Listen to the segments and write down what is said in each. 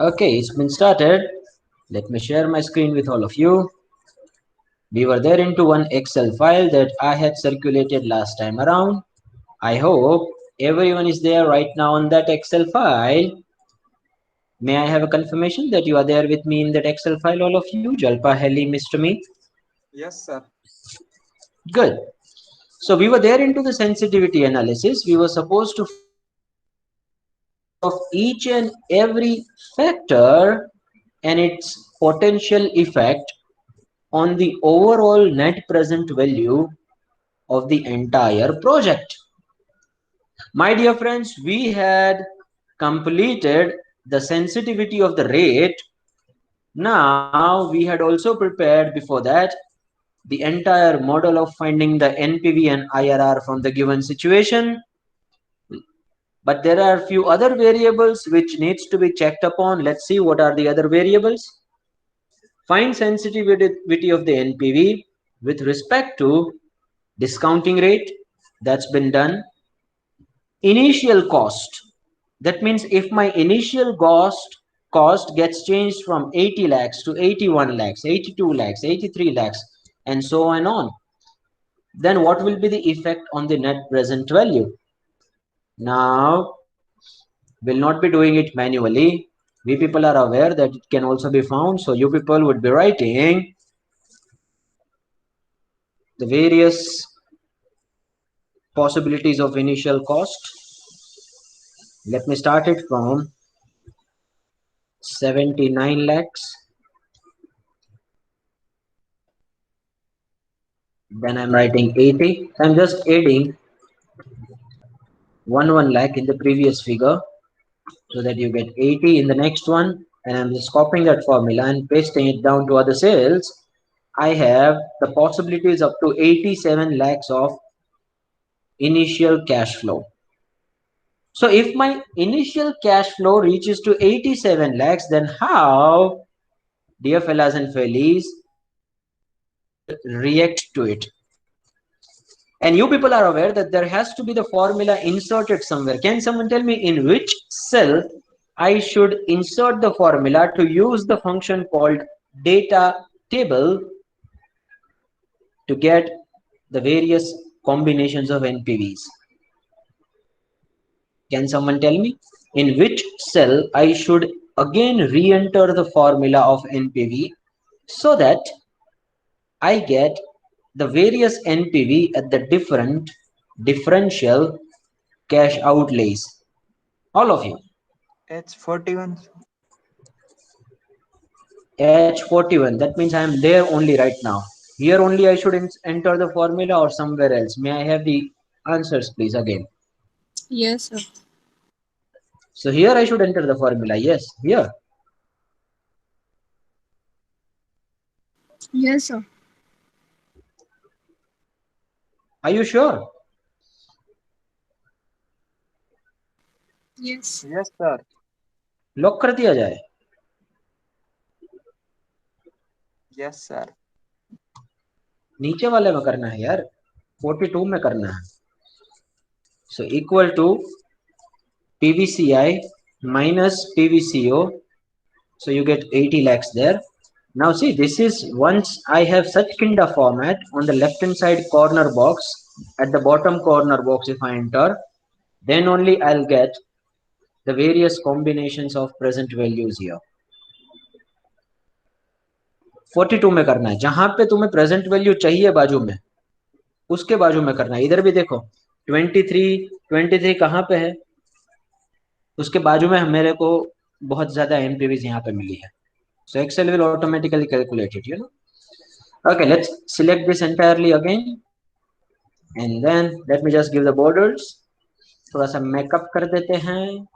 Okay, it's been started. Let me share my screen with all of you. We were there into one Excel file that I had circulated last time around. I hope everyone is there right now on that Excel file. May I have a confirmation that you are there with me in that Excel file, all of you? Jalpa, Heli, Mr. Me. Yes, sir. Good. So we were there into the sensitivity analysis. We were supposed to of each and every factor and its potential effect on the overall net present value of the entire project. My dear friends, we had completed the sensitivity of the rate. Now we had also prepared before that the entire model of finding the NPV and IRR from the given situation. But there are a few other variables which needs to be checked upon. Let's see what are the other variables. Find sensitivity of the NPV with respect to discounting rate. That's been done. Initial cost. That means if my initial cost gets changed from 80 lakhs to 81 lakhs, 82 lakhs, 83 lakhs, and so on, then what will be the effect on the net present value? Now, we'll not be doing it manually. We people are aware that it can also be found. So you people would be writing the various possibilities of initial cost. Let me start it from 79 lakhs. Then I'm writing 80. I'm just adding 1 lakh in the previous figure so that you get 80 in the next one. And I'm just copying that formula and pasting it down to other cells. I have the possibilities up to 87 lakhs of initial cash flow. So if my initial cash flow reaches to 87 lakhs, then how, dear fellas and fellies, should react to it? And you people are aware that there has to be the formula inserted somewhere. Can someone tell me in which cell I should insert the formula to use the function called data table to get the various combinations of NPVs? Can someone tell me in which cell I should again re-enter the formula of NPV so that I get the various NPV at the different differential cash outlays? All of you. H41. H41. That means I am there only right now. Here only I should enter the formula or somewhere else. May I have the answers please again? Yes, sir. So here I should enter the formula. Yes, here. Yes, sir. Are you sure? Yes. Yes, sir. Lock कर दिया जाए? Yes, sir. नीचे वाले में करना है यार, 42 में करना है. So equal to PVCI minus PVCO. So you get 80 lakhs there. Now see, this is once I have such kinda format on the left hand side corner box, at the bottom corner box if I enter, then only I'll get the various combinations of present values here. 42 में करना है, जहां पे तुम्हें present value चाहिए बाजू में, उसके बाजू में करना है. इधर भी देखो 23 कहाँ पे है, उसके बाजू में मेरे को बहुत ज्यादा एमपीवीज यहाँ पे मिली है. So Excel will automatically calculate it, you know. Okay, let's select this entirely again. And then let me just give the borders. थोड़ा सा मेकअप कर देते हैं.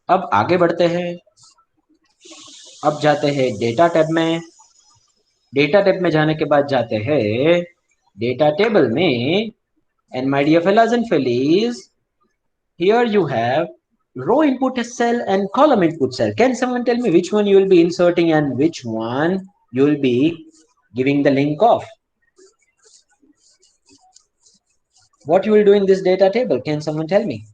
अब आगे बढ़ते हैं. अब जाते हैं डेटा टैब में. डेटा टैब में जाने के बाद जाते हैं डेटा टेबल में. And my dear fellas and fellies, here you have row input cell and column input cell. Can someone tell me which one you will be inserting and which one you will be giving the link of? What you will do in this data table? Can someone tell me?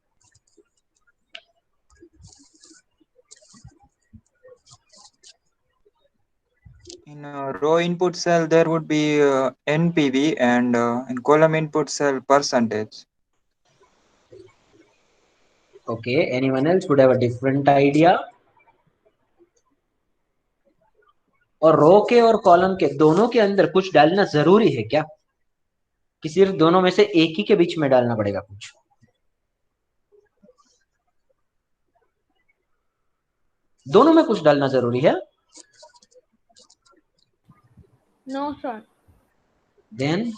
Row input cell, there would be NPV, and in column input cell, percentage. Okay, anyone else would have a different idea? और रो के और column के दोनों के अंदर कुछ डालना जरूरी है क्या, कि सिर्फ दोनों में से एक ही के बीच में डालना पड़ेगा कुछ? दोनों में कुछ डालना जरूरी है? No, sir. Then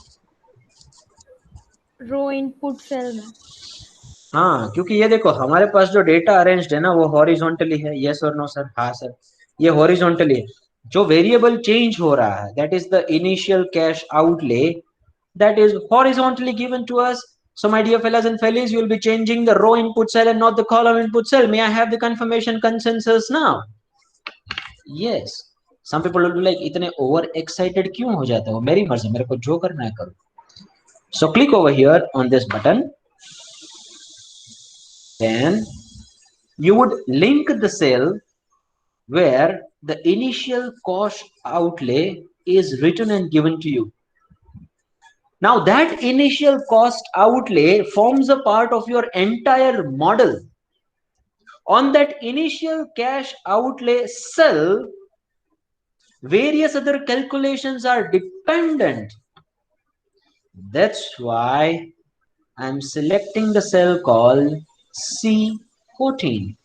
Row input cell में. हाँ, क्योंकि ये देखो हमारे पास जो डेटा अरेंज्ड है ना वो हॉरिजॉन्टली है। यस और नो सर? हाँ सर, ये हॉरिजॉन्टली है। जो वेरिएबल चेंज हो रहा है that is the initial cash outlay, that is horizontally given to us. So my dear fellas and fellows, you will be changing the row input cell and not the column input cell. May I have the confirmation consensus now? Yes. Some people will be like, इतने over excited क्यों हो जाते हो? मेरी मर्जी, मेरे को जो करना है करो. So click over here on this button. Then you would link the cell where the initial cost outlay is written and given to you. Now that initial cost outlay forms a part of your entire model. On that initial cash outlay cell, various other calculations are dependent. That's why I'm selecting the cell called C14.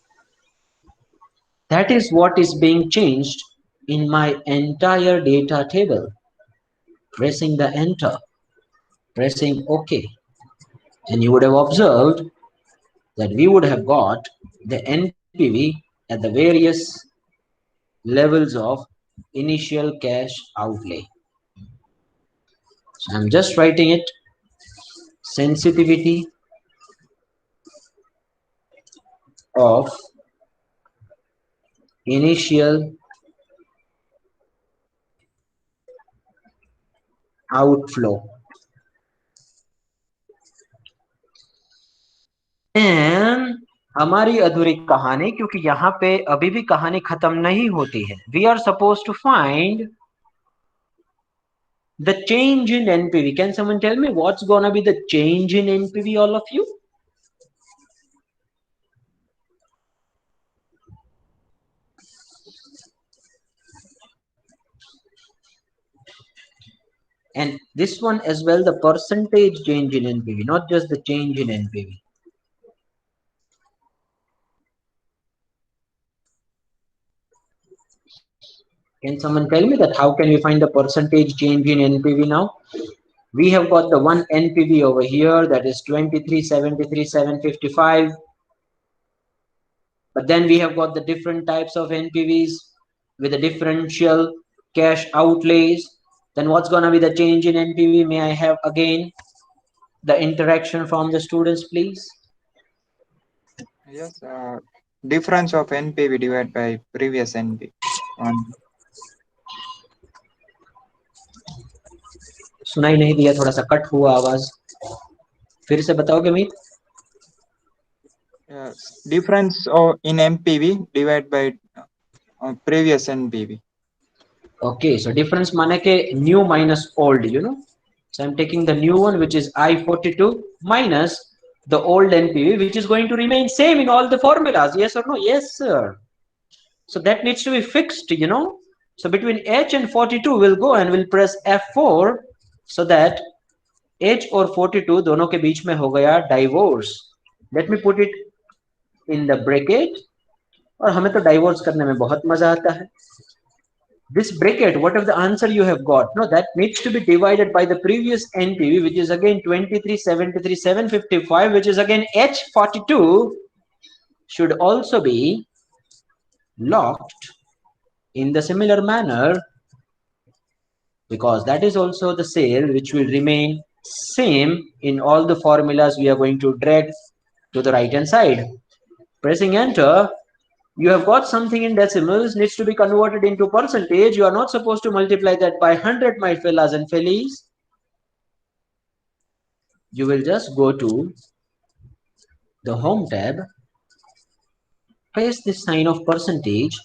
That is what is being changed in my entire data table. Pressing the enter, pressing OK. And you would have observed that we would have got the NPV at the various levels of initial cash outlay. So I'm just writing it, sensitivity of initial outflow. And हमारी अधूरी कहानी, क्योंकि यहाँ पे अभी भी कहानी खत्म नहीं होती है. We are supposed to find the change in NPV. Can someone tell me what's gonna be the change in NPV, all of you? And this one as well, the percentage change in NPV, not just the change in NPV. Can someone tell me that how can we find the percentage change in NPV now? We have got the one NPV over here, that is 2373,755. But then we have got the different types of NPVs with the differential cash outlays. Then what's gonna be the change in NPV? May I have again the interaction from the students, please? Yes, difference of NPV divided by previous NP. On सुनाई नहीं दिया, थोड़ा सा cut हुआ आवाज, फिर से बताओगे मीत? difference in MPV divided by previous NPV. Okay, so difference माने के new minus old, you know. So I'm taking the new one, which is I42 minus the old NPV, which is going to remain same in all the formulas. Yes or no? Yes, sir. So that needs to be fixed, you know. So between H and 42 we'll go and we'll press F4 so that H और 42 दोनों के बीच में हो गया divorce. Let me put it in the bracket. और हमें तो divorce करने में बहुत मजा आता है. This bracket, whatever the answer you have got, no, that needs to be divided by the previous NPV, which is again 2373,755, which is again H42, should also be locked in the similar manner, because that is also the cell which will remain same in all the formulas we are going to drag to the right hand side. Pressing enter, you have got something in decimals, needs to be converted into percentage. You are not supposed to multiply that by 100, my fellas and fellies. You will just go to the home tab, paste the sign of percentage,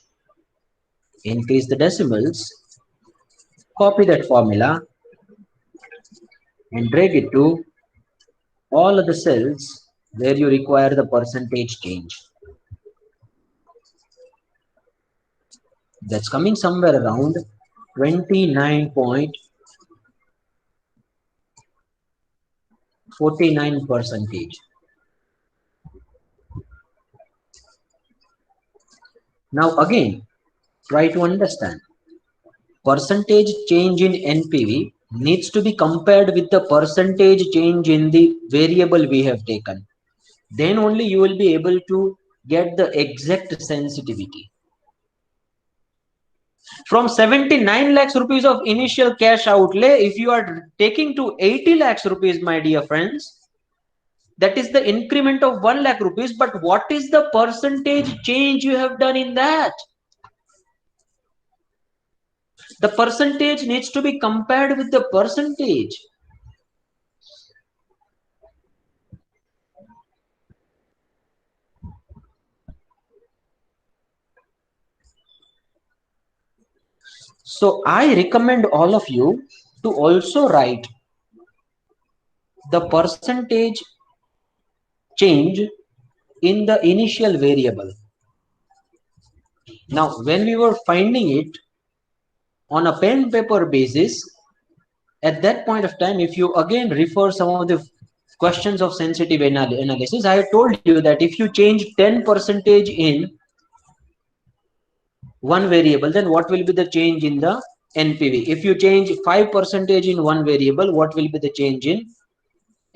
increase the decimals, copy that formula and drag it to all of the cells where you require the percentage change. That's coming somewhere around 29.49%. Now again, try to understand. Percentage change in NPV needs to be compared with the percentage change in the variable we have taken. Then only you will be able to get the exact sensitivity. From 79 lakhs rupees of initial cash outlay, if you are taking to 80 lakhs rupees, my dear friends, that is the increment of 1 lakh rupees. But what is the percentage change you have done in that? The percentage needs to be compared with the percentage. So I recommend all of you to also write the percentage change in the initial variable. Now, when we were finding it on a pen paper basis, at that point of time, if you again refer some of the questions of sensitive analysis, I told you that if you change 10 percentage in one variable, then what will be the change in the NPV? If you change 5 percentage in one variable, what will be the change in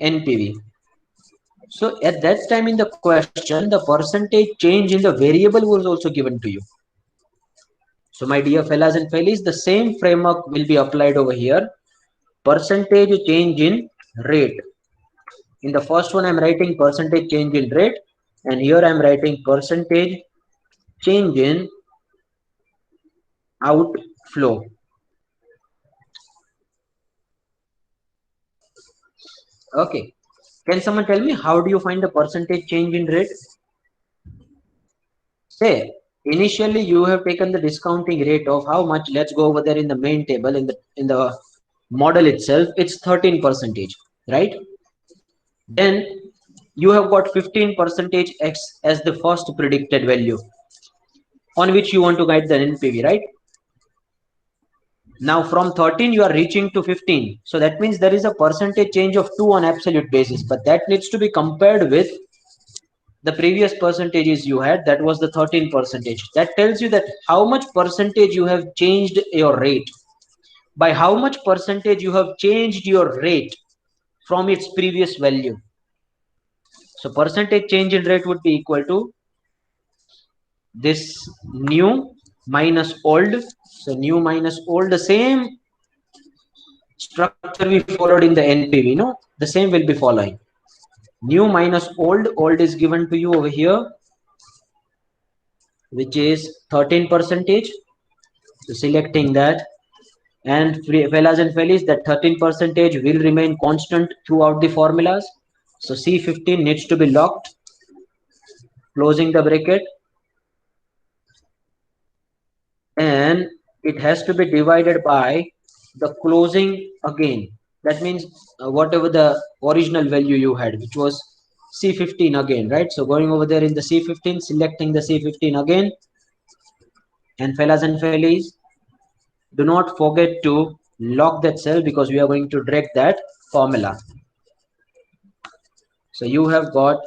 NPV? So at that time in the question, the percentage change in the variable was also given to you. So my dear fellas and fellows, the same framework will be applied over here. Percentage change in rate. In the first one, I'm writing percentage change in rate, and here I'm writing percentage change in outflow. Okay. Can someone tell me how do you find the percentage change in rate? Say, initially you have taken the discounting rate of how much. Let's go over there in the main table in the model itself. It's 13 percentage, right? Then you have got 15 percentage X as the first predicted value on which you want to guide the NPV, right? Now from 13 you are reaching to 15. So that means there is a percentage change of 2 on absolute basis, but that needs to be compared with the previous percentages you had. That was the 13 percentage. That tells you that how much percentage you have changed your rate. By how much percentage you have changed your rate from its previous value. So percentage change in rate would be equal to this new minus old. So new minus old, the same structure we followed in the NPV, no? The same will be following. New minus old is given to you over here, which is 13 percentage. So selecting that, and fellas and fellows, that 13 percentage will remain constant throughout the formulas. So C15 needs to be locked, closing the bracket, and it has to be divided by the closing again. That means whatever the original value you had, which was C15 again, right? So going over there in the C15, selecting the C15 again, and fellas and fellows, do not forget to lock that cell because we are going to drag that formula. So you have got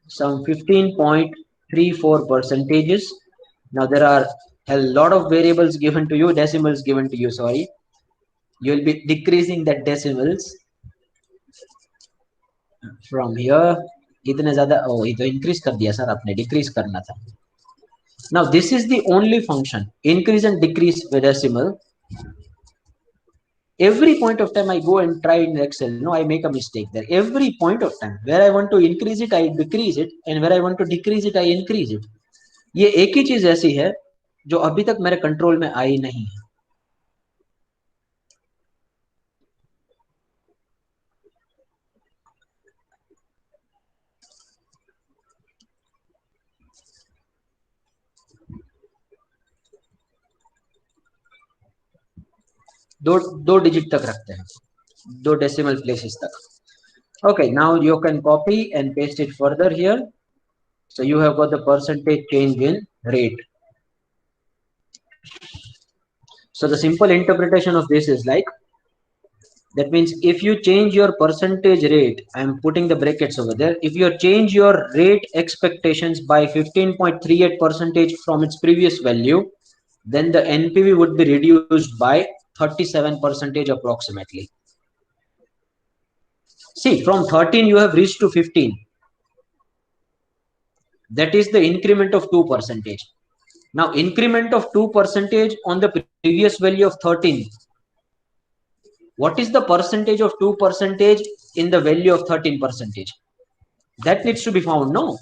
some 15.34 percentages. Now there are a lot of variables given to you, decimals given to you, sorry. You will be decreasing that decimals from here. इतने ज़्यादा ये तो increase कर दिया sir आपने, decrease करना था. Now this is the only function, increase and decrease decimal. Every point of time I go and try in Excel, no, I make a mistake there. Every point of time, where I want to increase it, I decrease it, and where I want to decrease it, I increase it. ये एक ही चीज ऐसी है जो अभी तक मेरे control में आई नहीं है. दो डिजिट तक रखते हैं, 2 डेसिमल प्लेसेस तक. Okay, now you can copy and paste it further here. So you have got the percentage change in rate. So the simple interpretation of this is like, that means if you change your percentage rate, I am putting the brackets over there, if you change your rate expectations by 15.38% from its previous value, then the NPV would be reduced by 37% approximately. See, from 13 you have reached to 15. That is the increment of 2%. Now increment of 2% on the previous value of 13. What is the percentage of 2% in the value of 13%? That needs to be found, no?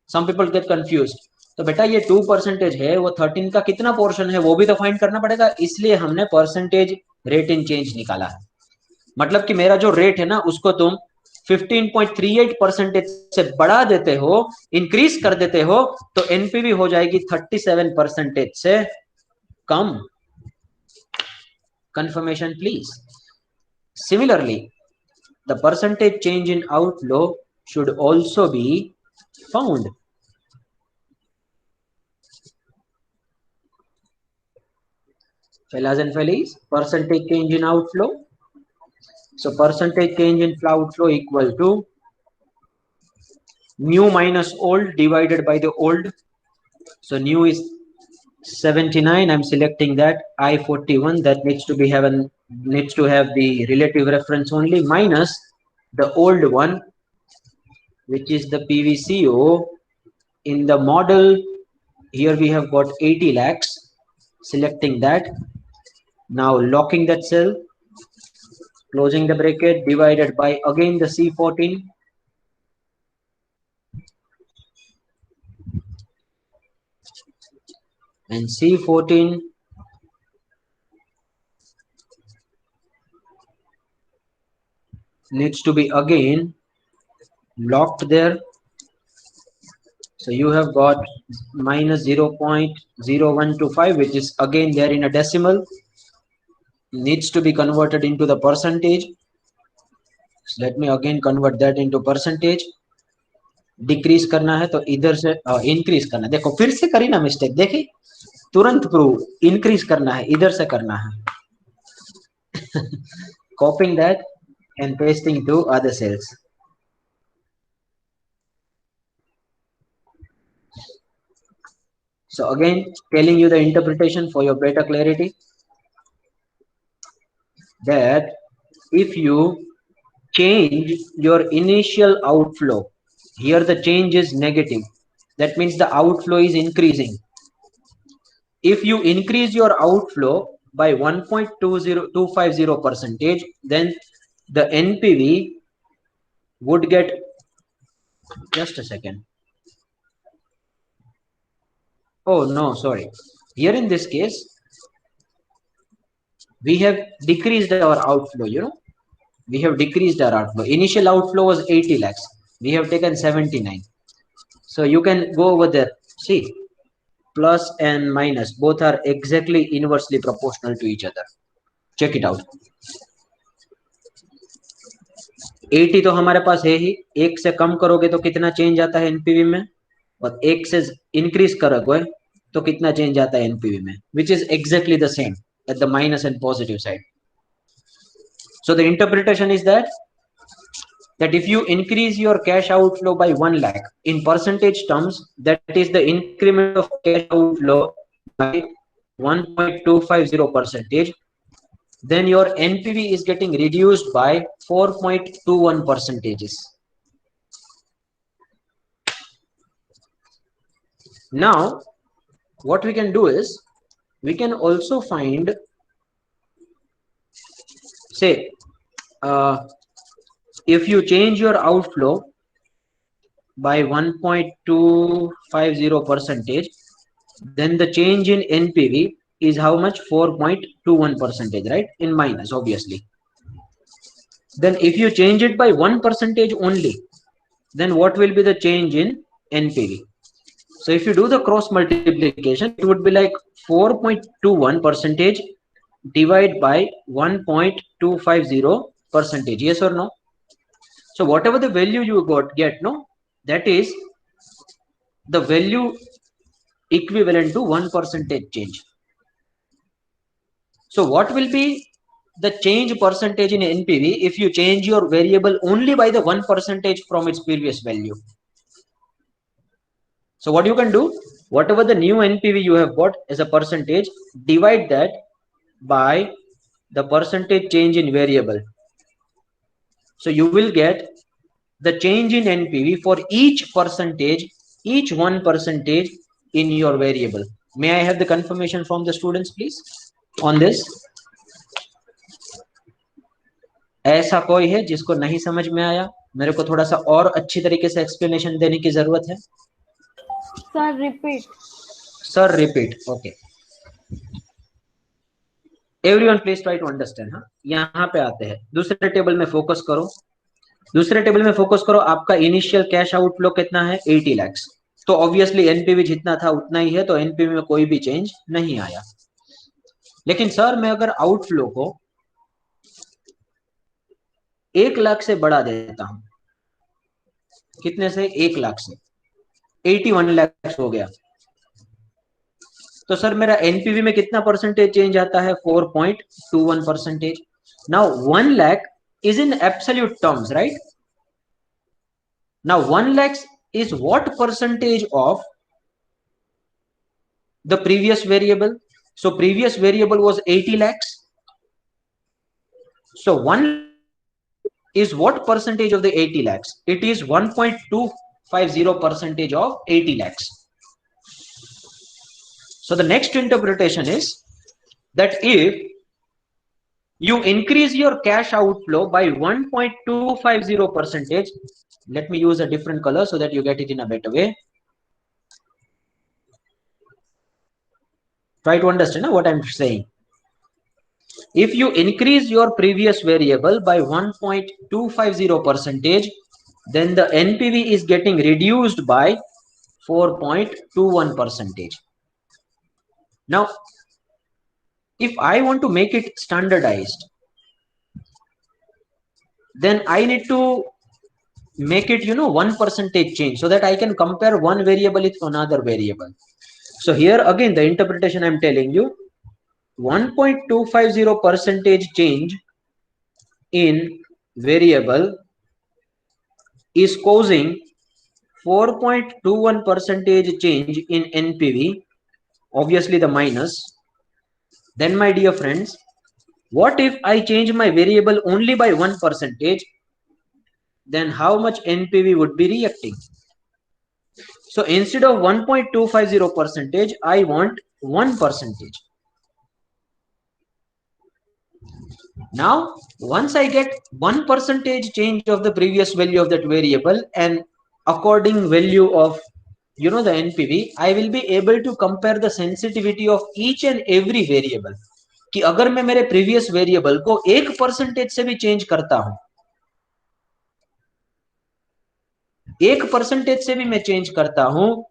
Some people get confused. तो बेटा ये 2% है, वो 13 का कितना portion है वो भी तो फाइंड करना पड़ेगा, इसलिए हमने परसेंटेज रेट इन चेंज निकाला है. मतलब कि मेरा जो रेट है ना उसको तुम 15.38% से बढ़ा देते हो, इंक्रीज कर देते हो, तो एनपीवी हो जाएगी 37% से कम. Confirmation please. Similarly, the percentage change in outflow should also be found. Fellas and fellies, percentage change in outflow. So percentage change in outflow equal to new minus old divided by the old. So new is 79. I'm selecting that. I41, that needs to have the relative reference only, minus the old one, which is the PVCO. In the model here we have got 80 lakhs, selecting that. Now locking that cell, closing the bracket, divided by again the C14. And C14 needs to be again locked there. So you have got minus 0.0125, which is again there in a decimal, needs to be converted into the percentage. So let me again convert that into percentage. Decrease करना है तो इधर से increase करना. देखो फिर से करी ना मिस्टेक, देखी, तुरंत प्रूव. इंक्रीज करना है, इधर से करना है. Copying that and pasting to other cells. So again, telling you the interpretation for your better clarity, that if you change your initial outflow, here the change is negative, that means the outflow is increasing. If you increase your outflow by 1.250%, then the NPV would get, just a second, oh no, sorry, here in this case we have decreased our outflow. We have decreased our outflow. Initial outflow was 80 lakhs, we have taken 79. So you can go over there, see, plus and minus both are exactly inversely proportional to each other. Check it out. 80 तो हमारे पास है ही, एक से कम करोगे तो कितना change आता है एनपीवी में, और एक से इंक्रीज करोगे तो कितना चेंज आता है एनपीवी में, which is exactly the same at the minus and positive side. So the interpretation is that if you increase your cash outflow by 1 lakh in percentage terms, that is the increment of cash outflow by 1.250%, then your NPV is getting reduced by 4.21%. Now, what we can do is, we can also find, say, if you change your outflow by 1.250%, then the change in NPV is how much? 4.21%, right? In minus, obviously. Then if you change it by 1% only, then what will be the change in NPV? So if you do the cross multiplication, it would be like 4.21% divide by 1.250 percentage. Yes or no? So whatever the value you get, no, that is the value equivalent to 1% change. So what will be the change percentage in NPV if you change your variable only by the 1% from its previous value? So what you can do, whatever the new NPV you have got as a percentage, divide that by the percentage change in variable. So you will get the change in NPV for each percentage, each 1% in your variable. May I have the confirmation from the students, please, on this? ऐसा कोई है जिसको नहीं समझ में आया? मेरे को थोड़ा सा और अच्छी तरीके से एक्सप्लेनेशन देने की जरूरत है. Sir, repeat. Sir, repeat. Okay. Everyone please try to understand. हाँ, यहाँ पे आते हैं. दूसरे टेबल में फोकस करो. दूसरे टेबल में फोकस करो. आपका इनिशियल कैश आउटफ्लो कितना है? 80 लाख. तो ऑब्वियसली एनपीवी जितना था उतना ही है, तो एनपीवी में कोई भी चेंज नहीं आया. लेकिन सर मैं अगर आउटफ्लो को 1 लाख से बढ़ा देता हूं, कितने से? 1 लाख से 81 लाख हो गया, तो सर मेरा एनपीवी में कितना परसेंटेज चेंज आता है? 4.21%. Now 1 lakh is in absolute terms, right? Now 1 lakh is what percentage of the previous variable? So previous variable was 80 lakhs. So 1 is what percentage of the 80 lakhs? It is 1.250% of 80 lakhs. So the next interpretation is that if you increase your cash outflow by 1.250%, let me use a different color so that you get it in a better way. Try to understand what I'm saying. If you increase your previous variable by 1.250%, then the NPV is getting reduced by 4.21%. Now, if I want to make it standardized, then I need to make it 1% change so that I can compare one variable with another variable. So here again the interpretation I'm telling you, 1.250% change in variable is causing 4.21% change in NPV, obviously the minus. Then my dear friends, what if I change my variable only by 1%? Then how much NPV would be reacting? So instead of 1.250%, I want 1%. Now, once I get 1% change of the previous value of that variable and according value of the NPV, I will be able to compare the sensitivity of each and every variable. कि अगर मैं मेरे previous variable को 1% से भी change करता हूं, 1% से भी मैं change करता हूं,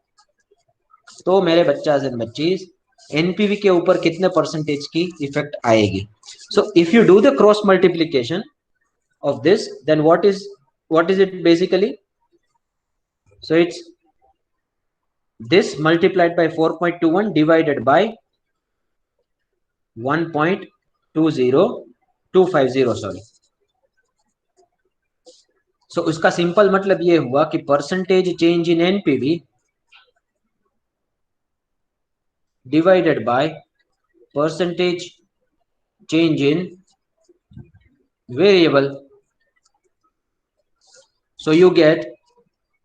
तो मेरे बच्चास एंड बच्चीज एनपीवी के ऊपर कितने परसेंटेज की इफेक्ट आएगी? So if you do the cross multiplication of this, then what is it basically? So it's this multiplied by 4.21 divided by 1.20250, sorry. So उसका सिंपल मतलब ये हुआ कि percentage change in NPV divided by percentage change in variable. So you get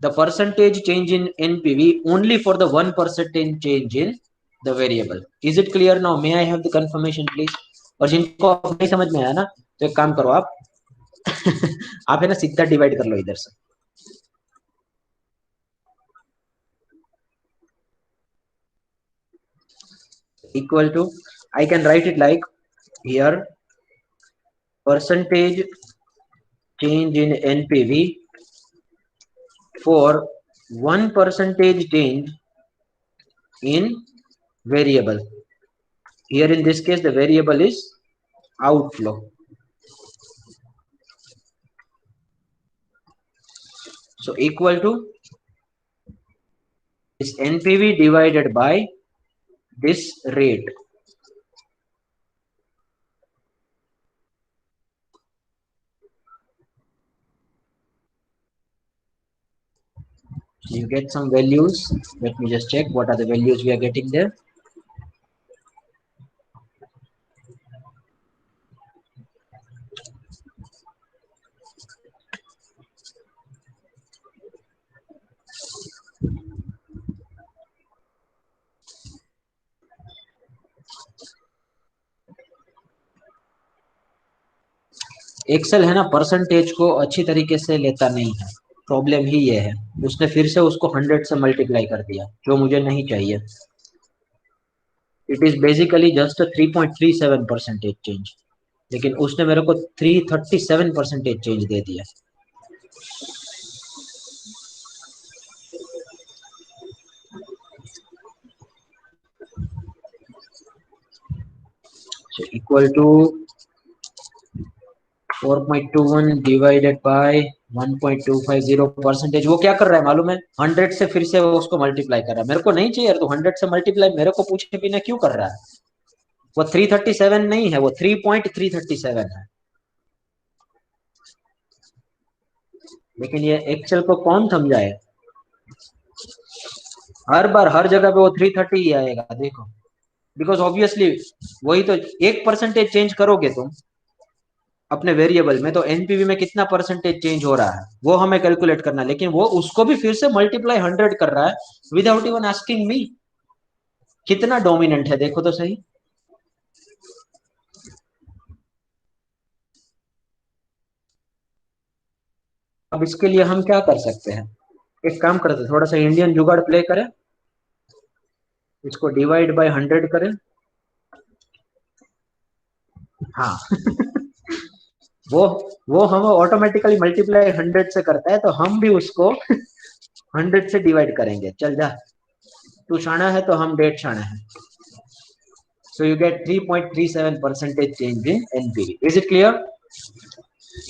the percentage change in NPV only for the 1% change in the variable. Is it clear now? May I have the confirmation please? और जिनको नहीं समझ में आया ना, तो एक काम करो आप आप है ना सीधा डिवाइड कर लो इधर से. Equal to, I can write it like here, percentage change in NPV for 1% change in variable. Here in this case the variable is outflow. So equal to this NPV divided by this rate. So you get some values. Let me just check what are the values we are getting there. Excel है ना, percentage को अच्छी तरीके से लेता नहीं है, problem ही ये है। उसने फिर से उसको 100 से मल्टीप्लाई कर दिया, जो मुझे नहीं चाहिए। It is basically just 3.37 percentage change, लेकिन उसने मेरे को 337 परसेंटेज चेंज दे दिया। So equal to 4.21 divided by 1.250 percentage. वो क्या कर रहा है मालूम है? 100 से फिर से वो उसको मल्टीप्लाई कर रहा है। मेरे को नहीं चाहिए यार, तो 100 से मल्टीप्लाई मेरे को पूछे बिना क्यों कर रहा है? वो 337 नहीं है, वो 3.337 है। लेकिन ये एक्सेल को कौन समझाए? हर बार हर जगह पे वो 330 ही आएगा, देखो। बिकॉज ऑब्वियसली वही तो, 1% चेंज करोगे तुम अपने वेरिएबल में, तो एनपीवी में कितना परसेंटेज चेंज हो रहा है वो हमें कैलकुलेट करना है। लेकिन वो उसको भी फिर से मल्टीप्लाई 100 कर रहा है विदाउट इवन आस्किंग मी। कितना डोमिनेंट है देखो तो सही। अब इसके लिए हम क्या कर सकते हैं? एक काम करते हैं, थोड़ा सा इंडियन जुगाड़ प्ले करें, इसको डिवाइड बाय 100 करें। हाँ वो वो हम ऑटोमेटिकली मल्टीप्लाई 100 से करता है, तो हम भी उसको 100 से डिवाइड करेंगे। चल जा, तू शाना है तो हम डेढ़ शाना है। So you get 3.37 percentage change in NPV. Is it clear?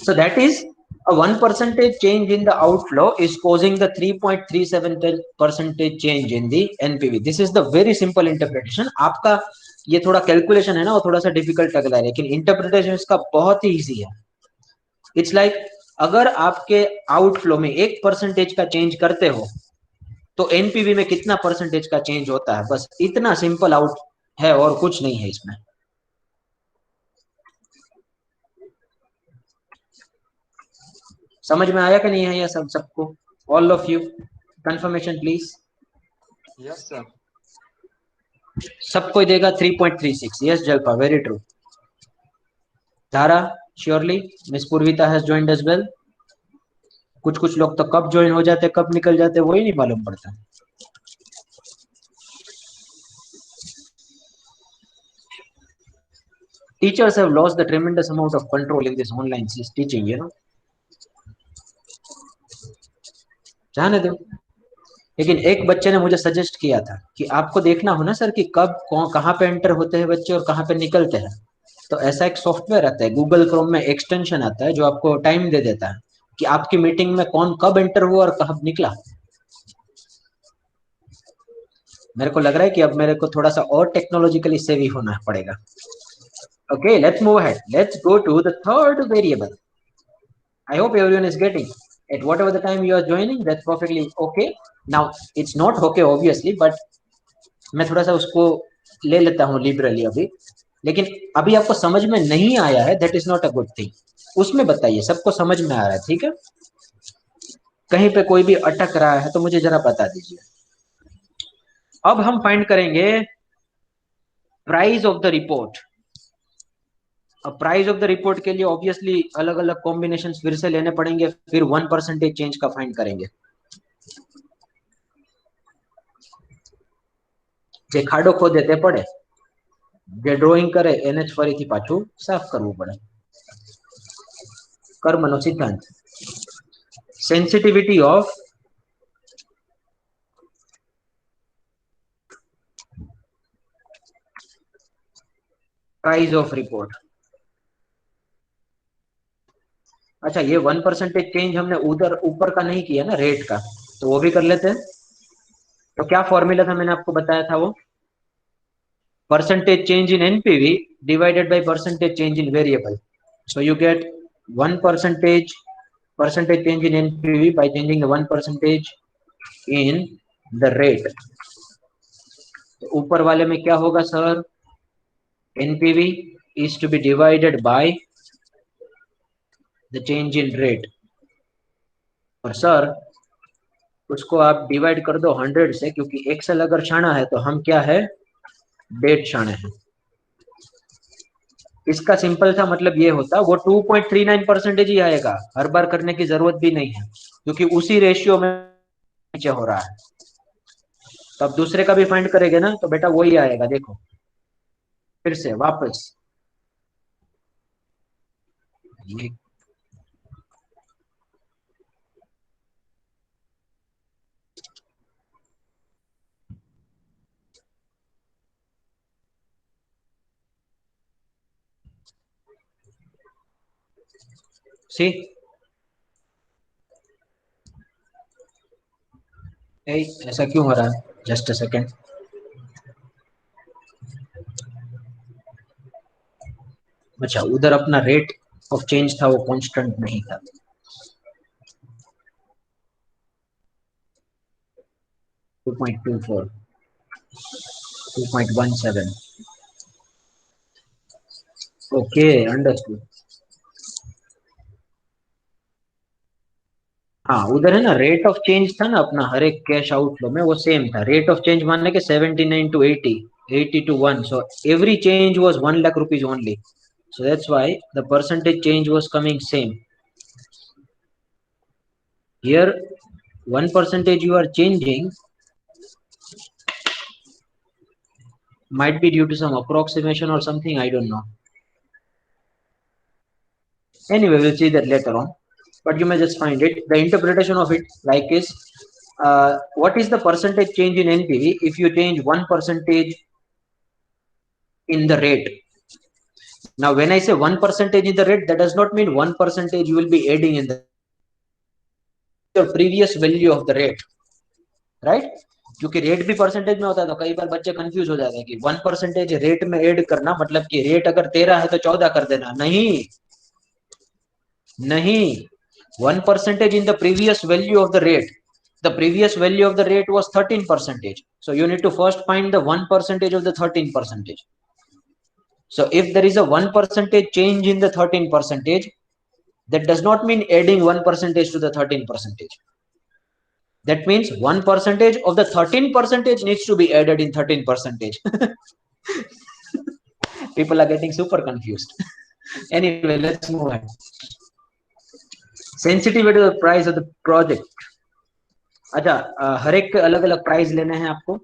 So that is a 1% change in the outflow is causing the 3.37 percentage change in the NPV. This is the very simple interpretation. आपका ये थोड़ा calculation है ना, वो थोड़ा सा difficult लग रहा है, लेकिन इंटरप्रिटेशन इसका बहुत ही इजी है। इट्स लाइक अगर आपके आउटफ्लो में 1% का चेंज करते हो तो एनपीवी में कितना परसेंटेज का चेंज होता है, बस इतना सिंपल आउट है और कुछ नहीं है इसमें। समझ में आया कि नहीं है ये सबको? All of you confirmation please. Yes sir. सबको देगा 3.36। Yes Jalpa, very true. Dhara surely. Miss Purvita has joined as well. कुछ कुछ लोग तो कब ज्वाइन हो जाते कब निकल जाते वही नहीं मालूम पड़ता। Teachers have lost the tremendous amount of control in this online teaching, you know. जाने दो। लेकिन एक बच्चे ने मुझे सजेस्ट किया था कि आपको देखना हो ना सर कि कब कहाँ पे एंटर होते हैं बच्चे और कहाँ पे निकलते हैं, तो ऐसा एक सॉफ्टवेयर आता है गूगल क्रोम में, एक्सटेंशन आता है जो आपको टाइम दे देता है कि आपकी मीटिंग में कौन कब एंटर हुआ और कब निकला। मेरे को लग रहा है कि अब मेरे को थोड़ा सा और टेक्नोलॉजिकली सेवी होना पड़ेगा। Okay, let's move ahead, let's go to the third variable. I hope everyone is getting at whatever the time you are joining, that's perfectly okay. Now it's not okay obviously, but मैं थोड़ा सा उसको ले लेता हूँ liberally अभी। लेकिन अभी आपको समझ में नहीं आया है, that is not a good thing. उसमें बताइए सबको समझ में आ रहा है, ठीक है? कहीं पे कोई भी अटक रहा है तो मुझे जरा बता दीजिए। अब हम फाइंड करेंगे प्राइस ऑफ द रिपोर्ट। अब प्राइस ऑफ द रिपोर्ट के लिए ऑब्वियसली अलग अलग कॉम्बिनेशन फिर से लेने पड़ेंगे, फिर 1% चेंज का फाइंड करेंगे। જે ખાડો ખોદે તે પડે, જે ડ્રોઈંગ કરે એને જ ફરીથી પાછું સાફ કરવું પડે। કર્મનો સિદ્ધાંત। Sensitivity of price of report। अच्छा, ये 1% चेंज हमने उधर ऊपर का नहीं किया ना, रेट का, तो वो भी कर लेते हैं। तो क्या फॉर्मूला था, मैंने आपको बताया था वो, percentage change in NPV divided by percentage change in variable. So you get 1% percentage change in NPV by changing the 1% in the rate। तो ऊपर वाले में क्या होगा sir, NPV is to be divided by the change in rate। और sir उसको आप divide कर दो 100 से, क्योंकि एक्सेल अगर छाना है तो हम क्या है, डेट छाने हैं। इसका सिंपल था मतलब ये होता, वो 2.39% ही आएगा, हर बार करने की जरूरत भी नहीं है, क्योंकि उसी रेशियो में नीचे हो रहा है। तो अब दूसरे का भी फाइंड करेंगे ना, तो बेटा वही आएगा, देखो फिर से वापस ये सी ऐसा क्यों हो रहा है, जस्ट अ सेकेंड। अच्छा, उधर अपना रेट ऑफ चेंज था, वो कांस्टेंट नहीं था। 2.24, 2.17, ओके अंडरस्टूड। हाँ, उधर है ना, रेट ऑफ चेंज था ना अपना, हर एक कैश आउटफ्लो में वो सेम था। रेट ऑफ चेंज मानने के 79 to 80, 80 to 1, so every change was 1 lakh rupees only, so that's why the percentage change was coming same. Here 1% you are changing might be due to some approximation or something, I don't know. Anyway, we'll see that later on, but you may just find it. The interpretation of it like is, what is the percentage change in NPV if you change 1% in the rate? Now when I say 1% in the rate, that does not mean 1% you will be adding in the your previous value of the rate, right? क्योंकि rate भी percentage में होता है, तो कई बार बच्चे confuse हो जाते हैं कि 1% रेट में ऐड करना मतलब कि रेट अगर 13 है तो 14 कर देना, नहीं नहीं, 1% in the previous value of the rate. The previous value of the rate was 13%, so you need to first find the 1% of the 13%. So if there is a 1% change in the 13%, that does not mean adding 1% to the 13%. That means 1% of the 13% needs to be added in 13%. People are getting super confused. Anyway, let's move on. Sensitivity to the price of the project. अच्छा, हर एक अलग अलग price लेने हैं आपको।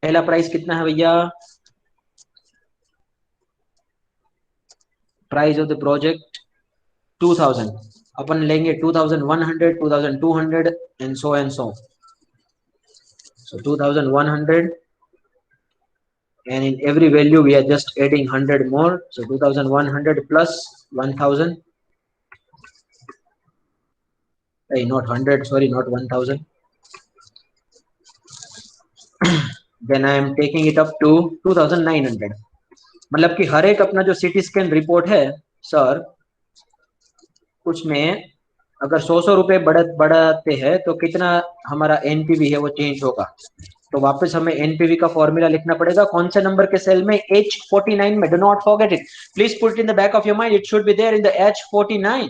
पहला price कितना है भैया, प्राइस ऑफ द प्रोजेक्ट 2000, अपन लेंगे 2100, 2200 and so and so. So 2100, and in every value we are just adding 100 more, so 2100 plus 1000, hey, not 100, sorry, not 1000. Then I am taking it up to 2900। मतलब कि हर एक अपना जो CT scan report है sir, उसमें अगर 100 रुपए बढ़ाते हैं तो कितना हमारा एनपीवी है वो चेंज होगा। तो वापस हमें एनपीवी का फॉर्मूला लिखना पड़ेगा, कौन से नंबर के सेल में, H49 में। Do not forget it, please put in the back of your mind, it should be there in the H49।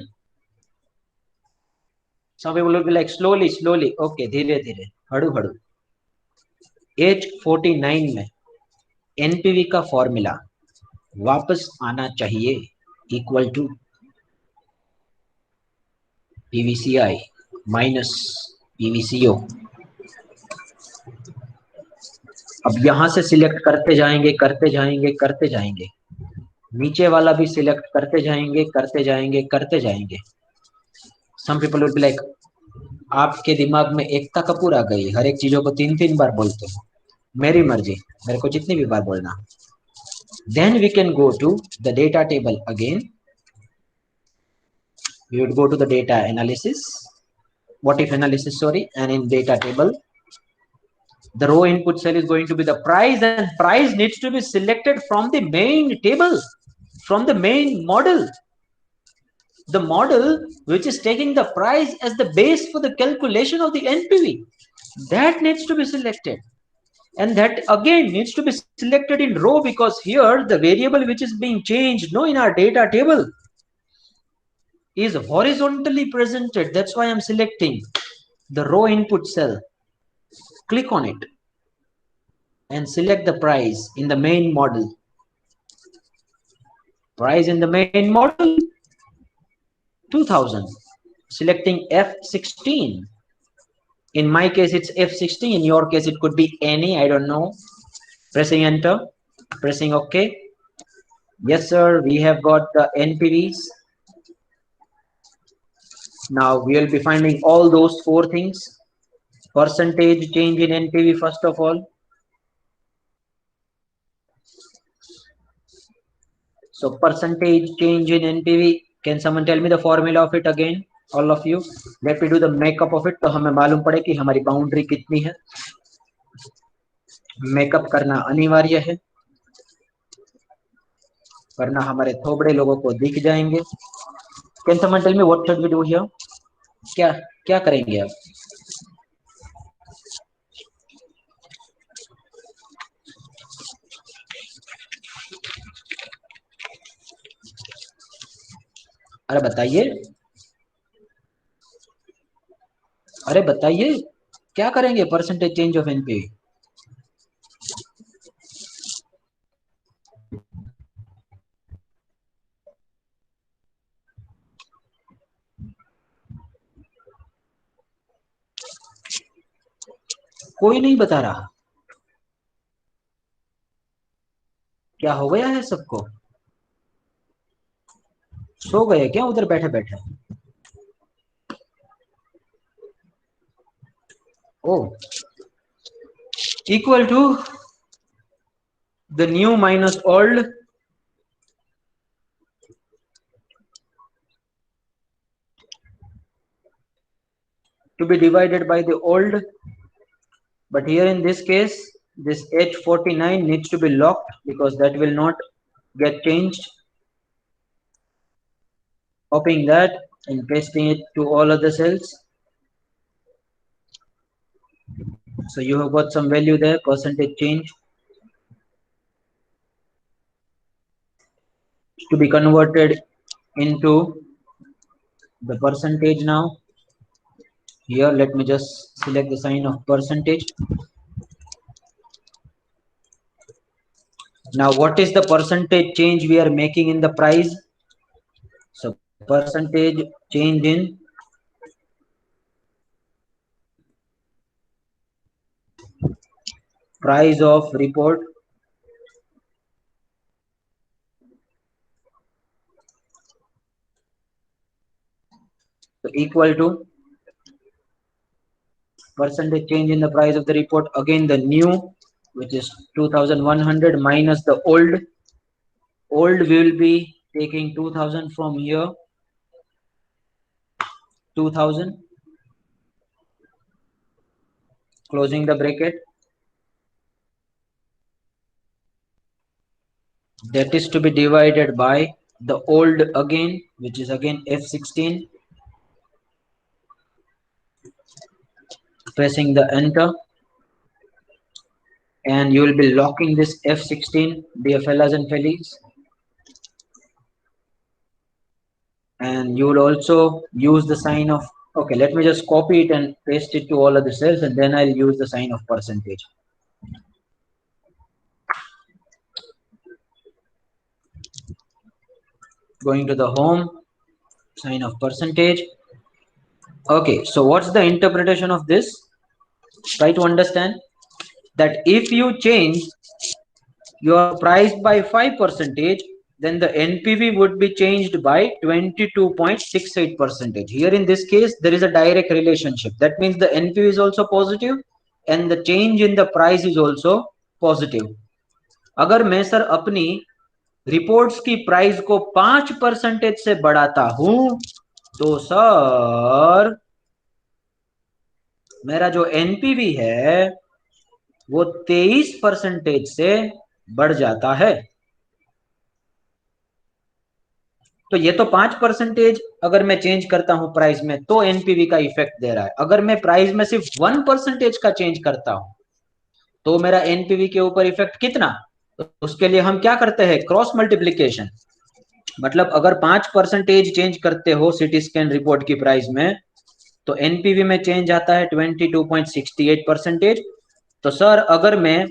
some people will be like slowly slowly, okay, धीरे धीरे, हड़ू हड़ू। H49 में NPV का formula वापस आना चाहिए, equal to PVCI minus PVCO। अब यहां से सिलेक्ट करते जाएंगे करते जाएंगे करते जाएंगे, नीचे वाला भी सिलेक्ट करते जाएंगे करते जाएंगे करते जाएंगे। Some people will be like, आपके दिमाग में एकता कपूर आ गई, हर एक चीजों को 3-3 बार बोलते हो। मेरी मर्जी, मेरे को जितनी भी बार बोलना। Then we can go to the data table again. We would go to the data analysis, what if analysis, sorry, and in data table, the row input cell is going to be the price, and price needs to be selected from the main table, from the main model. The model which is taking the price as the base for the calculation of the NPV, that needs to be selected. And that again needs to be selected in row, because here the variable which is being changed in our data table is horizontally presented. That's why I'm selecting the row input cell. Click on it and select the price in the main model. Price in the main model 2000. Selecting F16. In my case it's F16, in your case it could be any, I don't know. Pressing enter, pressing OK. Yes sir, we have got the NPVs. Now we will be finding all those four things. Percentage change in NPV first of all. So percentage change in NPV, can someone tell me the formula of it again? All of you, let me do the makeup of it, तो हमें मालूम पड़े कि हमारी boundary कितनी है. Makeup करना अनिवार्य है, वरना हमारे थोबड़े लोगों को दिख जाएंगे. Can someone tell me what should we do here? क्या क्या करेंगे आप? अरे बताइए, अरे बताइए क्या करेंगे परसेंटेज चेंज ऑफ एनपीवी? कोई नहीं बता रहा. क्या हो गया है सबको? सो गए क्या उधर बैठे बैठे? ओ, equal to the new minus old to be divided by the old, but here in this case this H49 needs to be locked because that will not get changed. Copying that and pasting it to all other cells. So you have got some value there, percentage change, to be converted into the percentage now. Here let me just select the sign of percentage. Now what is the percentage change we are making in the price? So percentage change in price of report so equal to percentage change in the price of the report, again the new, which is 2100 minus the old. Old we will be taking 2000 from here, 2000, closing the bracket. That is to be divided by the old again, which is again F16. Pressing the enter, and you will be locking this F16, dear fellas and fellies. And you will also use the sign of, okay, let me just copy it and paste it to all of the cells, and then I'll use the sign of percentage. Going to the home, sign of percentage. Okay, so what's the interpretation of this? Try to understand that if you change your price by 5%, then the NPV would be changed by 22.68%. Here in this case, there is a direct relationship. That means the NPV is also positive and the change in the price is also positive. अगर मैं sir अपनी reports की price को 5% से बढ़ाता हूं तो sir मेरा जो एनपीवी है वो 23% से बढ़ जाता है। तो ये तो 5% अगर मैं चेंज करता हूं प्राइस में तो एनपीवी का इफेक्ट दे रहा है। अगर मैं प्राइस में सिर्फ 1% का चेंज करता हूं तो मेरा एनपीवी के ऊपर इफेक्ट कितना? तो उसके लिए हम क्या करते हैं, क्रॉस मल्टीप्लीकेशन। मतलब अगर 5% चेंज करते हो सिटी स्कैन रिपोर्ट की प्राइस में तो एनपीवी में चेंज आता है 22.68%। तो सर अगर मैं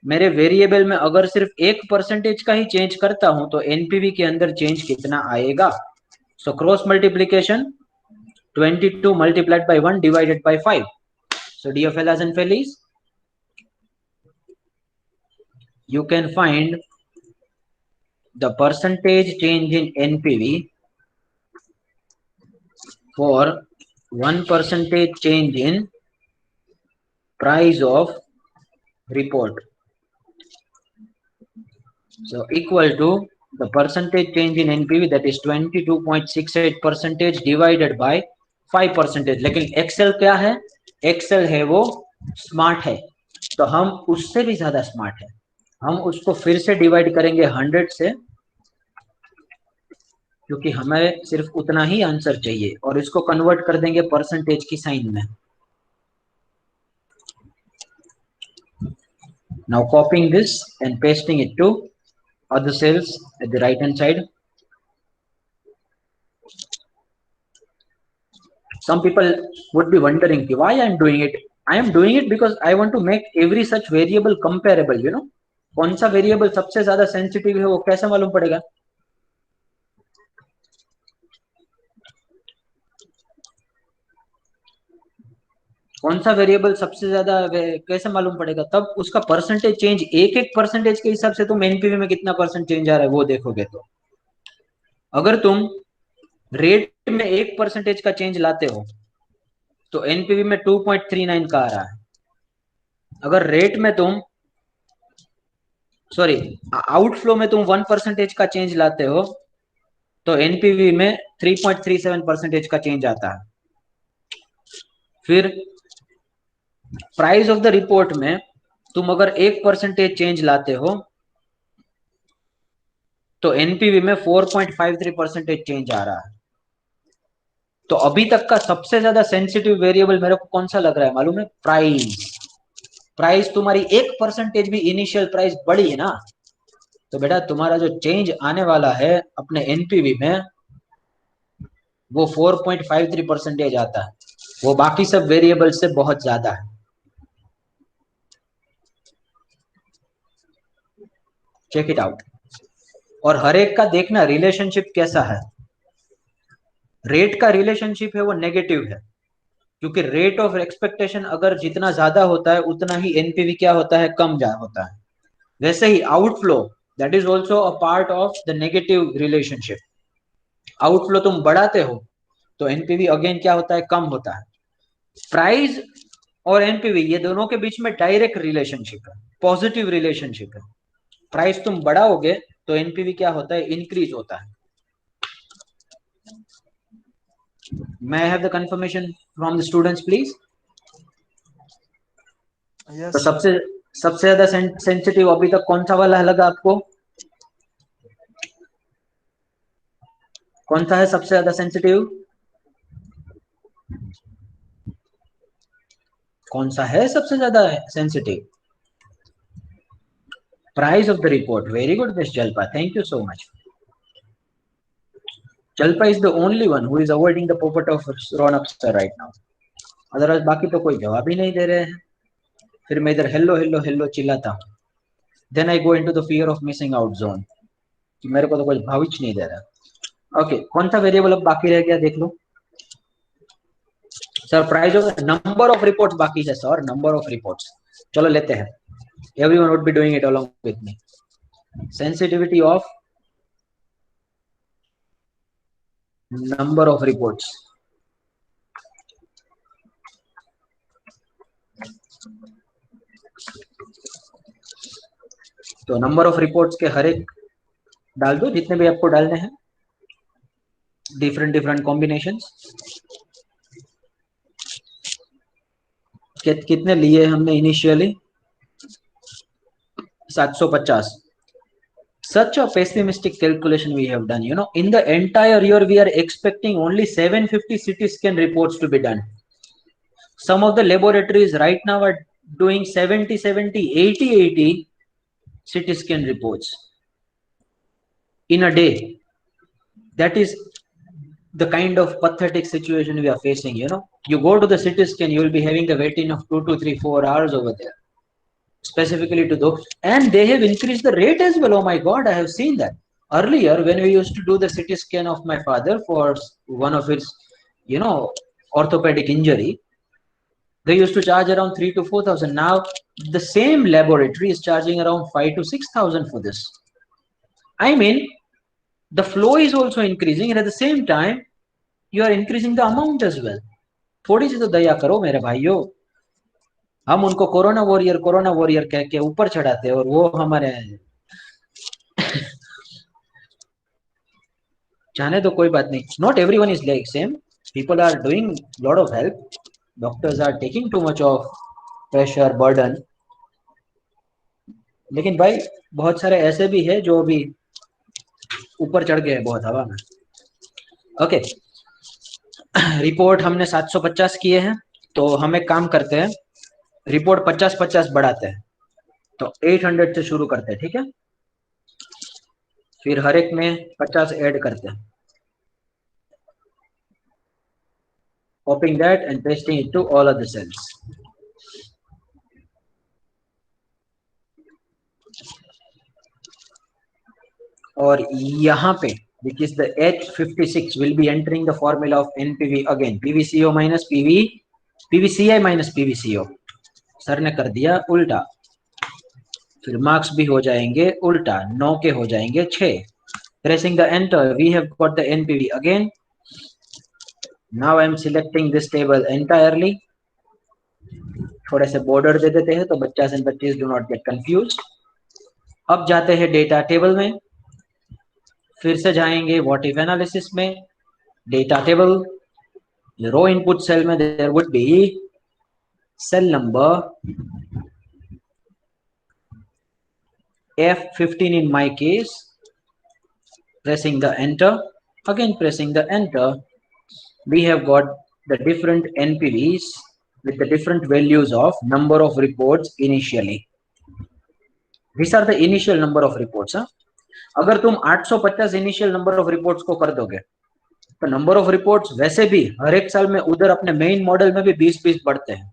मेरे वेरिएबल में अगर सिर्फ 1% का ही चेंज करता हूं तो एनपीवी के अंदर चेंज कितना आएगा? So cross multiplication 22 multiplied by 1 divided by 5. So dear fellas and fellies, you can find the percentage change in NPV for 1% change in price of report. So equal to the percentage change in NPV, that is 22.68% divided by 5%. लेकिन Excel क्या है? Excel है वो smart है, तो हम उससे भी ज्यादा स्मार्ट है। हम उसको फिर से डिवाइड करेंगे 100 से, क्योंकि हमें सिर्फ उतना ही आंसर चाहिए, और इसको कन्वर्ट कर देंगे परसेंटेज की साइन में। Now copying this and pasting it to other cells at the right hand side. Some people would be wondering why I am doing it. I am doing it because I want to make every such variable comparable, you know. कौन सा variable सबसे ज्यादा sensitive है वो कैसे मालूम पड़ेगा? कौन सा वेरिएबल सबसे ज्यादा कैसे मालूम पड़ेगा? तब उसका परसेंटेज चेंज, एक एक परसेंटेज के हिसाब से तुम एनपीवी में कितना परसेंट चेंज आ रहा है वो देखोगे। तो अगर तुम रेट में 1% का चेंज लाते हो तो एनपीवी में 2.39 का आ रहा है। अगर रेट में तुम सॉरी आउटफ्लो में तुम 1% का चेंज लाते हो तो एनपीवी में 3.37% का चेंज आता है। फिर प्राइस ऑफ द रिपोर्ट में तुम अगर 1% चेंज लाते हो तो एनपीवी में 4.53% चेंज आ रहा है। तो अभी तक का सबसे ज्यादा सेंसिटिव वेरिएबल मेरे को कौन सा लग रहा है मालूम है? प्राइस। प्राइस तुम्हारी 1% भी इनिशियल प्राइस बढ़ी है ना, तो बेटा तुम्हारा जो चेंज आने वाला है अपने एनपीवी में वो 4.53% आता है। वो बाकी सब वेरिएबल से बहुत ज्यादा है। Check it out. और हर एक का देखना रिलेशनशिप कैसा है। रेट का रिलेशनशिप है वो नेगेटिव है, क्योंकि रेट ऑफ एक्सपेक्टेशन अगर जितना ज्यादा होता है उतना ही एनपीवी क्या होता है? कम जा होता है। वैसे ही outflow, that is also a part of the negative relationship. Outflow तुम बढ़ाते हो तो एनपीवी अगेन क्या होता है? कम होता है। प्राइस और एनपीवी ये दोनों के बीच में डायरेक्ट रिलेशनशिप है, पॉजिटिव रिलेशनशिप है। प्राइस तुम बढ़ाओगे तो एनपीवी क्या होता है? इंक्रीज होता है। May I have the confirmation from the students, please? Yes, तो sir. सबसे सबसे ज्यादा सेंसिटिव अभी तक कौन सा वाला लगा आपको? कौन सा है सबसे ज्यादा सेंसिटिव? कौन सा है सबसे ज्यादा sensitive? Price of the report. Very good miss Jalpa, thank you so much. Jalpa is the only one who is avoiding the popat of Raunak sir right now. Otherwise बाकी तो कोई जवाब ही नहीं दे रहे हैं। फिर मैं इधर हेलो हेलो हेलो चिल्लाता हूँ, then I go into the fear of missing out zone कि मेरे को तो कुछ भाविच नहीं दे रहा। ओके, कौन सा वेरिएबल अब बाकी रह गया देख लो। Sir price of number of reports बाकी है सर, नंबर ऑफ रिपोर्ट्स। चलो लेते हैं, everyone would be doing it along with me. Sensitivity of number of reports. तो नंबर ऑफ रिपोर्ट्स के हर एक डाल दो जितने भी आपको डालने हैं। different combinations. कितने लिए हमने initially? 750. Such a pessimistic calculation we have done. You know, in the entire year we are expecting only 750 CT scan reports to be done. Some of the laboratories right now are doing 70, 80 CT scan reports in a day. That is the kind of pathetic situation we are facing. You know, you go to the CT scan, you will be having a waiting of 2 to 3, 4 hours over there, specifically to those. And they have increased the rate as well. Oh my God, I have seen that. Earlier, when we used to do the CT scan of my father for one of his, you know, orthopedic injury, they used to charge around 3 to 4,000. Now, the same laboratory is charging around 5 to 6,000 for this. I mean, the flow is also increasing, and at the same time, you are increasing the amount as well. थोड़ी सी तो दया करो मेरे भाइयों. हम उनको corona warrior कह के ऊपर चढ़ाते हैं और वो हमारे जाने तो कोई बात नहीं. Not everyone is like same. People are doing lot of help. Doctors are taking too much of pressure, burden. लेकिन भाई बहुत सारे ऐसे भी है जो भी ऊपर चढ़ गए बहुत हवा में. ओके, रिपोर्ट हमने 750 किए हैं, तो हम एक काम करते हैं, रिपोर्ट 50-50 बढ़ाते हैं. तो 800 से शुरू करते हैं, ठीक है. फिर हर एक में 50 ऐड करते हैं. Copying that and pasting it to all of the cells. और यहाँ पे which is the H56 will be entering the formula of NPV again. PVCO minus PVCI minus PVCO. Sir ने कर दिया उल्टा. फिर मार्क्स भी हो जाएंगे उल्टा, 9 के हो जाएंगे 6. Pressing the enter, we have got the NPV again. Now I am selecting this table entirely. थोड़े से बॉर्डर दे देते हैं तो बच्चा एंड बच्चीज डू नॉट गेट कंफ्यूज. अब जाते हैं डेटा टेबल में, फिर से जाएंगे व्हाट इफ एनालिसिस में. Data table, row input cell में there would be cell number F15 in my case. Pressing the enter, again pressing the enter, we have got the different NPVs with the different values of number of reports initially. These are the initial number of reports. अगर तुम 850 initial number of reports को कर दोगे तो number of reports वैसे भी हर एक साल में उधर अपने मेन मॉडल में भी 20-20 बढ़ते हैं.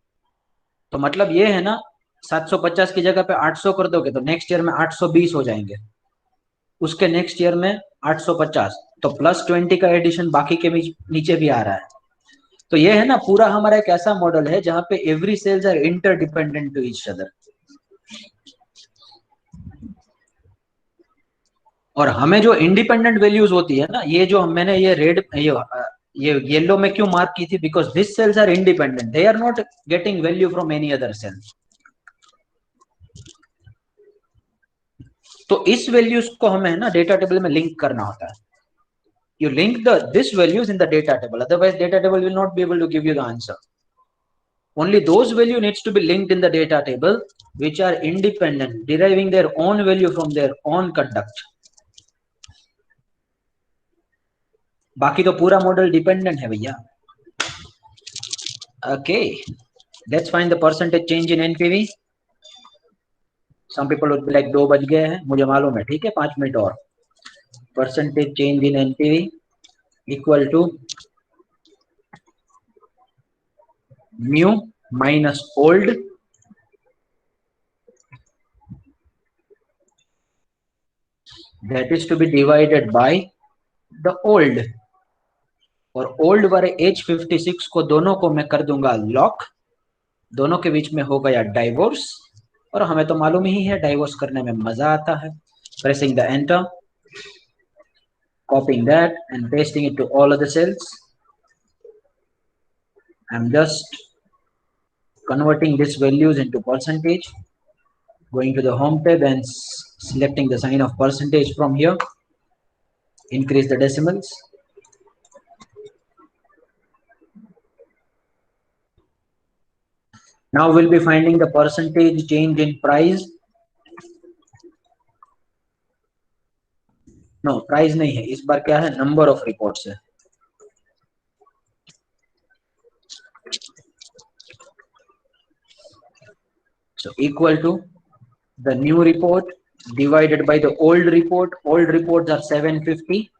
तो मतलब ये है ना, 750 की जगह पे 800 कर दोगे तो नेक्स्ट ईयर में 820 हो जाएंगे, उसके नेक्स्ट ईयर में 850, तो +20 का एडिशन बाकी के नीचे भी आ रहा है. तो ये है ना, पूरा हमारा एक ऐसा मॉडल है जहां पे every cells are interdependent to each other. और हमें जो इंडिपेंडेंट वैल्यूज होती है ना, ये जो मैंने ये रेड ये येलो में क्यों मार्क की थी, because this cells are independent, they are not getting value from any other cell. तो इस वैल्यूज को हमें ना डेटा टेबल में लिंक करना होता है. You link this values in the data table, otherwise data table will not be able to give you the answer. Only those value needs to be linked in the data table which are independent, deriving their own value from their own conduct. बाकी तो पूरा model dependent है भैया. Okay, let's find the percentage change in NPV. Some people would be like 2 बज गए हैं, मुझे मालूम है, ठीक है, 5 मिनट और. Percentage change in NPV equal to mu minus old that is to be divided by the old. और old वाले H56 को दोनों को मैं कर दूंगा लॉक, दोनों के बीच में हो गया डाइवोर्स, और हमें तो मालूम ही है डाइवोर्स करने में मजा आता है. Pressing the enter, copying that and pasting it to all of the cells. I'm just converting these values into percentage, going to the home tab and selecting the sign of percentage from here, increase the decimals. Now we'll be finding the percentage change in price. No, price नहीं है, इस बार क्या है, number of reports है. So equal to the new report divided by the old report. Old reports are 750.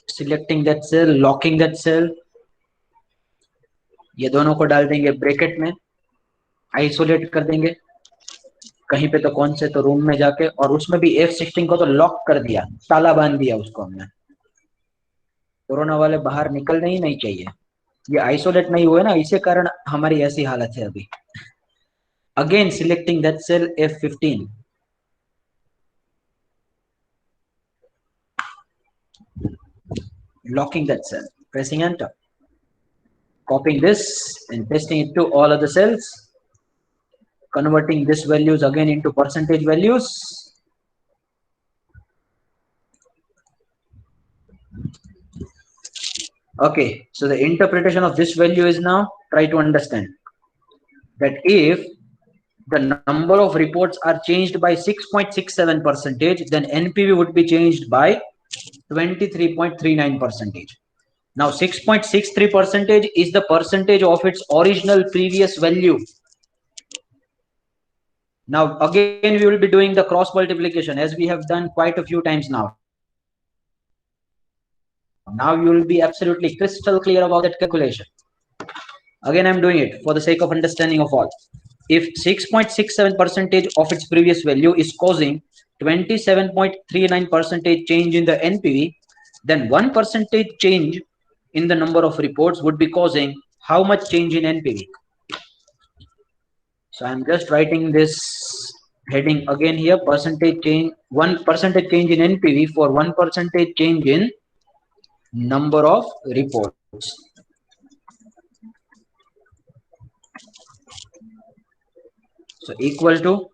Selecting that cell, locking that cell. ये दोनों को डाल देंगे ब्रैकेट में, आइसोलेट कर देंगे कहीं पे तो कौन से तो रूम में जाके, और उसमें भी F16 को तो लॉक कर दिया, ताला बांध दिया उसको हमने. कोरोना वाले बाहर निकलने ही नहीं चाहिए. ये आइसोलेट नहीं हुए ना, इसी कारण हमारी ऐसी हालत है अभी. Again selecting that cell F15. Locking that cell, pressing enter, copying this and pasting it to all other cells, converting this values again into percentage values. Okay, so the interpretation of this value is now, try to understand that if the number of reports are changed by 6.67 percentage, then NPV would be changed by 23.39 percentage. Now 6.63 percentage is the percentage of its original previous value. Now again we will be doing the cross multiplication as we have done quite a few times now. Now you will be absolutely crystal clear about that calculation. Again I'm doing it for the sake of understanding of all. If 6.67 percentage of its previous value is causing 27.39 percentage change in the NPV, then 1 percentage change in the number of reports would be causing how much change in NPV? So I'm just writing this heading again here, percentage change, 1 percentage change in NPV for 1 percentage change in number of reports. So equal to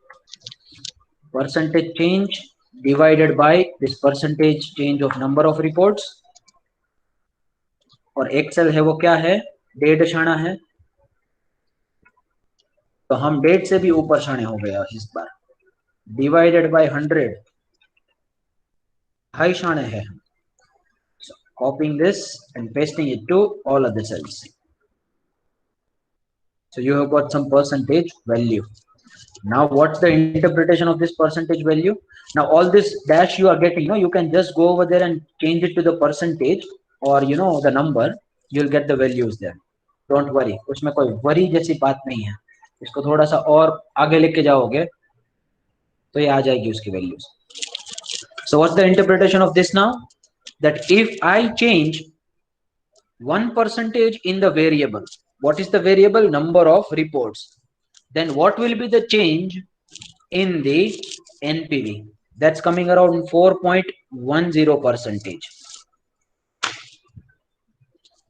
percentage change divided by this percentage change of number of reports. और Excel है वो क्या है, 1.5 शाना है, तो हम 1.5 से भी ऊपर शाने हो गया इस बार. डिवाइडेड बाय 100, हाई शाने है. So copying this and pasting it to all other cells. So you have got some percentage value. Now what's the interpretation of this percentage value? Now all this dash you are getting, you can just go over there and change it to the percentage or the number, you'll get the values there. Don't worry, उसमें कोई worry जैसी बात नहीं है. इसको थोड़ा सा और आगे लेके जाओगे तो ये आ जाएगी उसकी values. So what's the interpretation of this now? That if I change 1 percentage in the variable, what is the variable? Number of reports. Then what will be the change in the NPV? That's coming around 4.10 percentage.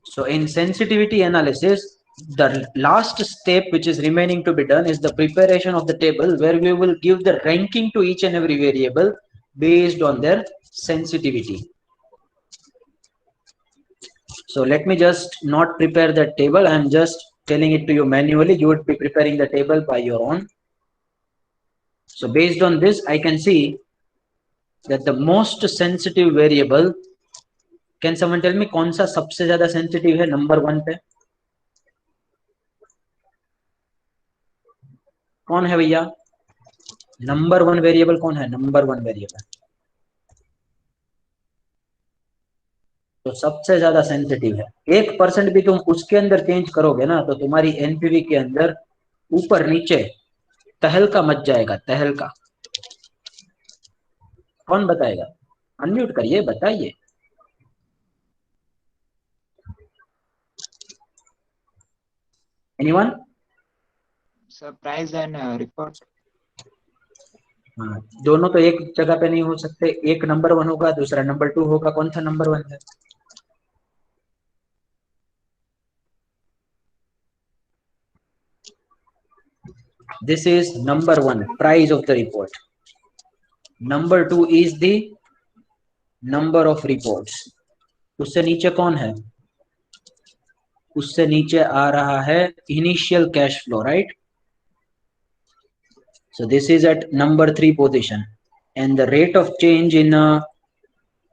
So in sensitivity analysis, the last step which is remaining to be done is the preparation of the table where we will give the ranking to each and every variable based on their sensitivity. So let me just not prepare that table. I'm just telling it to you manually. You would be preparing the table by your own. So based on this, I can see that the most sensitive variable, can someone tell me कौन सा सबसे ज्यादा sensitive है number 1 पे? कौन है भैया? Number 1 variable कौन है? Number 1 variable तो सबसे ज्यादा सेंसिटिव है. 1% भी तुम उसके अंदर चेंज करोगे ना तो तुम्हारी एनपीवी के अंदर ऊपर नीचे तहलका मच जाएगा, तहलका. कौन बताएगा? अनम्यूट करिए, बताइए. एनीवन? Surprise and report. हाँ, दोनों तो एक जगह पे नहीं हो सकते. एक नंबर 1 होगा, दूसरा नंबर 2 होगा. कौन सा नंबर 1 है? This is number 1, price of the report. Number 2 is the number of reports. उससे नीचे कौन है? उससे नीचे आ रहा है initial cash flow, right? So this is at number 3 position and the rate of change in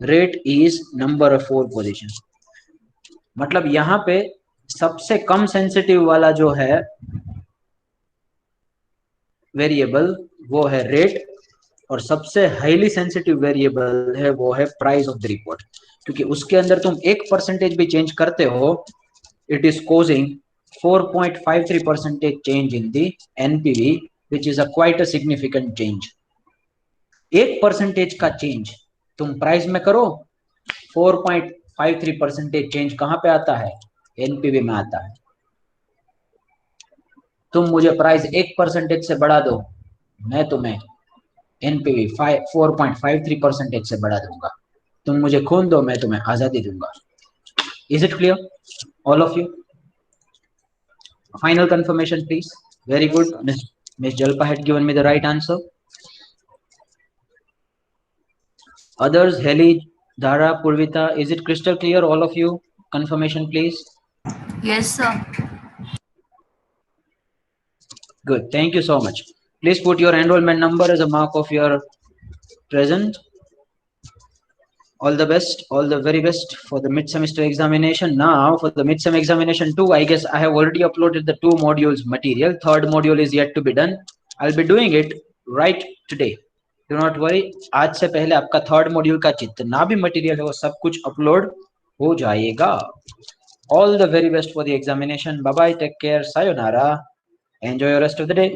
rate is number 4 position. मतलब यहाँ पे सबसे कम सेंसिटिव वाला जो है वेरिएबल वो है रेट, और सबसे हाईली सेंसिटिव वेरिएबल है वो है प्राइस ऑफ द रिपोर्ट, क्योंकि उसके अंदर तुम 1% भी चेंज करते हो, it is causing 4.53% change in the NPV, which is a quite a significant change. 1% का चेंज तुम प्राइस में करो, 4.53% चेंज कहां पे आता है? एनपीवी में आता है। तुम मुझे प्राइस 1% से बढ़ा दो, मैं तुम्हें एनपीवी 4.53% से बढ़ा दूंगा। तुम मुझे खून दो, मैं तुम्हें आजादी दूंगा। Is it clear all of you? Final confirmation, please. Very good. Miss Jalpa had given me the right answer. Others, Heli, Dhara, Purvita, is it crystal clear, all of you? Confirmation, please. Yes, sir. Good. Thank you so much. Please put your enrollment number as a mark of your present. All the best, all the very best for the mid-semester examination. Now, for the mid-sem examination 2, I guess I have already uploaded the 2 modules material. Third module is yet to be done. I'll be doing it right today. Do not worry. आज से पहले आपका third module का जितना भी material है वो सब कुछ अपलोड हो जाएगा. All the very best for the examination. Bye bye. Take care. Sayonara. Enjoy your rest of the day.